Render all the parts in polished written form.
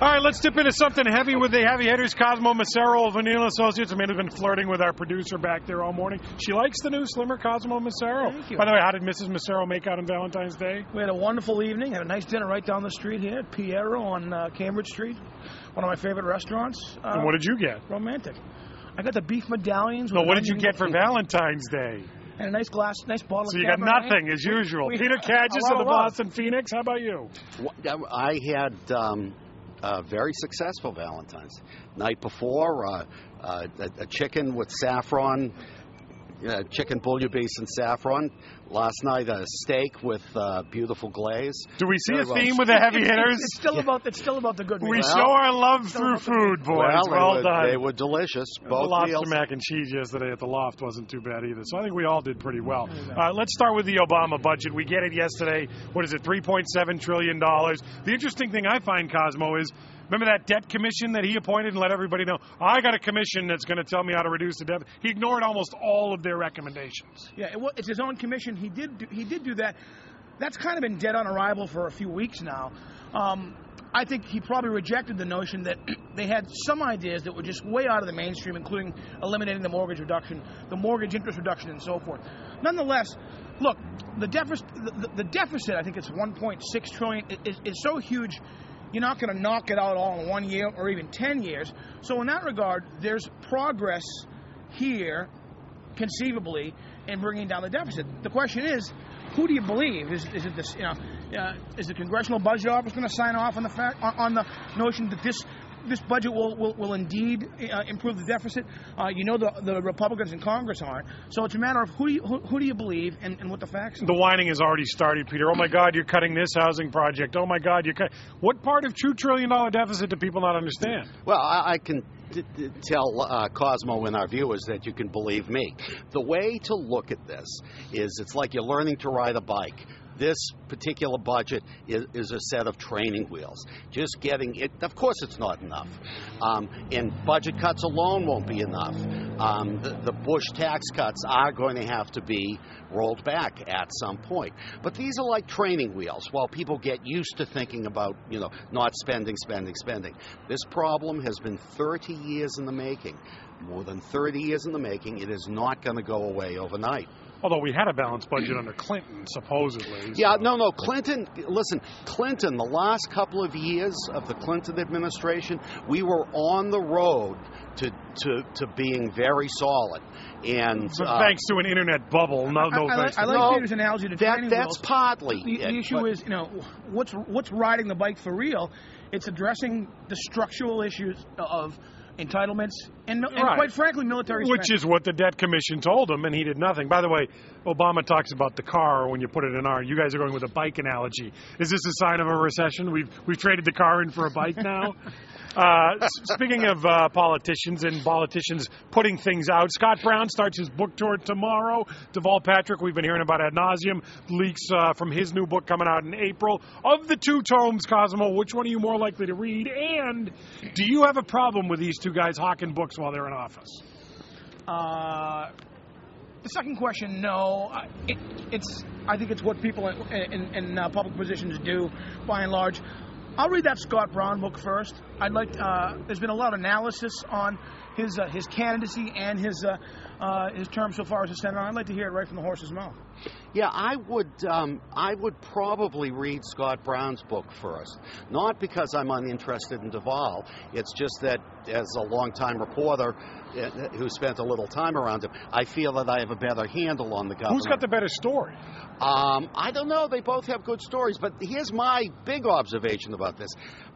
All right, let's dip into something heavy with the heavy hitters. Cosmo Macero of Vanilla Associates. I mean, has been flirting with our producer back there all morning. She likes the new slimmer Cosmo Macero. Thank you. By the way, how did Mrs. Macero make out on Valentine's Day? We had a wonderful evening. Had a nice dinner right down the street here at Piero on Cambridge Street. One of my favorite restaurants. And what did you get? Romantic. I got the beef medallions. No, what did you get for Valentine's Day? And a nice bottle of Cabernet. So you got nothing, as usual. Peter Cadges of the Boston Phoenix. How about you? I had a very successful Valentine's. Night before, a chicken with saffron, chicken bouillabaisse and saffron. Last night, a steak with beautiful glaze. Do we see a theme with the heavy hitters? It's still about the good meal. We show our love through food, boys. Well done. They were delicious. Both the lobster meals. mac and cheese yesterday at the Loft wasn't too bad either. So I think we all did pretty well. Let's start with the Obama budget. We get it yesterday. What is it, $3.7 trillion? The interesting thing I find, Cosmo, is remember that debt commission that he appointed and let everybody know, I got a commission that's going to tell me how to reduce the debt? He ignored almost all of their recommendations. Yeah, it's his own commission. He did do that. That's kind of been dead on arrival for a few weeks now. I think he probably rejected the notion that they had some ideas that were just way out of the mainstream, including eliminating the mortgage reduction, the mortgage interest reduction, and so forth. Nonetheless, look, the deficit, I think it's $1.6 trillion, is so huge. You're not going to knock it out all in 1 year or even 10 years. So in that regard, there's progress here, conceivably, in bringing down the deficit. The question is, who do you believe? Is it this? Is the Congressional Budget Office going to sign off on the notion that this budget will indeed improve the deficit? The Republicans in Congress aren't. So it's a matter of who do you believe and what the facts are. The whining has already started, Peter. Oh, my God, you're cutting this housing project. Oh, my God, you're cutting. What part of $2 trillion deficit do people not understand? Well, I can tell Cosmo and our viewers that you can believe me. The way to look at this is it's like you're learning to ride a bike. This particular budget is a set of training wheels. Just getting it, of course it's not enough. And budget cuts alone won't be enough. The Bush tax cuts are going to have to be rolled back at some point. But these are like training wheels while people get used to thinking about, not spending. This problem has been 30 years in the making. More than 30 years in the making. It is not going to go away overnight. Although we had a balanced budget under Clinton, supposedly. Yeah, no. Clinton, the last couple of years of the Clinton administration, we were on the road to being very solid. And thanks to an internet bubble. I like Peter's analogy to training that's wheels. partly the issue is, what's riding the bike for real? It's addressing the structural issues of entitlements and quite frankly, military spending. Which is what the debt commission told him, and he did nothing. By the way, Obama talks about the car when you put it in R. You guys are going with a bike analogy. Is this a sign of a recession? We've traded the car in for a bike now? Speaking of politicians and politicians putting things out, Scott Brown starts his book tour tomorrow. Deval Patrick, we've been hearing about ad nauseum, leaks from his new book coming out in April. Of the two tomes, Cosmo, which one are you more likely to read? And do you have a problem with these two guys hawking books while they're in office? The second question, no. I think it's what people in public positions do, by and large. I'll read that Scott Brown book first. There's been a lot of analysis on his candidacy and his term so far as a senator. I'd like to hear it right from the horse's mouth. Yeah, I would probably read Scott Brown's book first. Not because I'm uninterested in Deval. It's just that as a longtime reporter who spent a little time around him, I feel that I have a better handle on the government. Who's got the better story? I don't know. They both have good stories. But here's my big observation about this.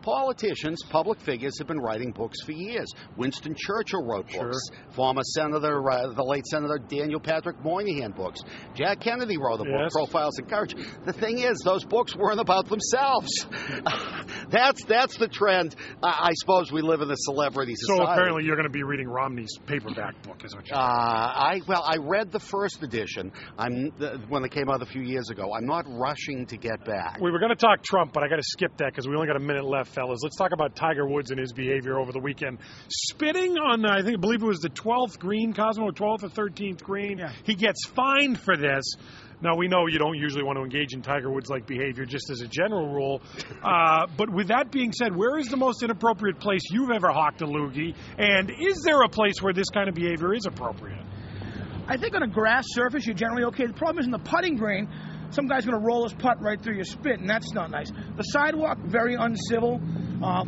Politicians, public figures, have been writing books for years. Winston Churchill wrote books. Former Senator, the late Senator Daniel Patrick Moynihan books. Jack Kennedy wrote a book, Profiles in Courage. The thing is, those books weren't about themselves. That's the trend. I suppose we live in a celebrity society. So apparently you're going to be reading Romney's paperback book, is what you're saying. I read the first edition when it came out a few years ago. I'm not rushing to get back. We were going to talk Trump, but I got to skip that because we only got a minute left, fellas. Let's talk about Tiger Woods and his behavior over the weekend. Spitting on, I believe it was the 12th green, Cosmo, 12th or 13th green. Yeah. He gets fined for this. Now, we know you don't usually want to engage in Tiger Woods-like behavior just as a general rule. But with that being said, where is the most inappropriate place you've ever hawked a loogie? And is there a place where this kind of behavior is appropriate? I think on a grass surface, you're generally okay. The problem is in the putting green, some guy's going to roll his putt right through your spit, and that's not nice. The sidewalk, very uncivil.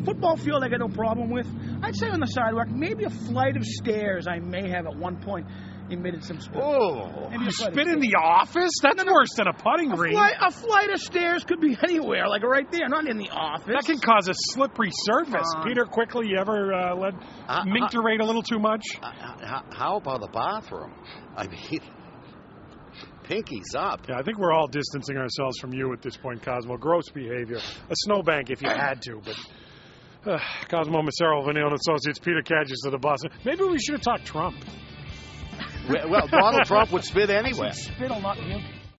Football field, I got no problem with. I'd say on the sidewalk, maybe a flight of stairs I may have at one point emitted some spit. Oh, you spit in the office? That's worse than a putting green. A flight of stairs could be anywhere, like right there, not in the office. That can cause a slippery surface. Peter, quickly, you ever let mincturate a little too much? How about the bathroom? I mean, pinkies up. Yeah, I think we're all distancing ourselves from you at this point, Cosmo. Gross behavior. A snowbank if you had to, but Cosmo Macero, Vanille & Associates, Peter Kadges of the Boston. Maybe we should have talked Trump. Well, Donald Trump would spit anyway. Spit'll not you.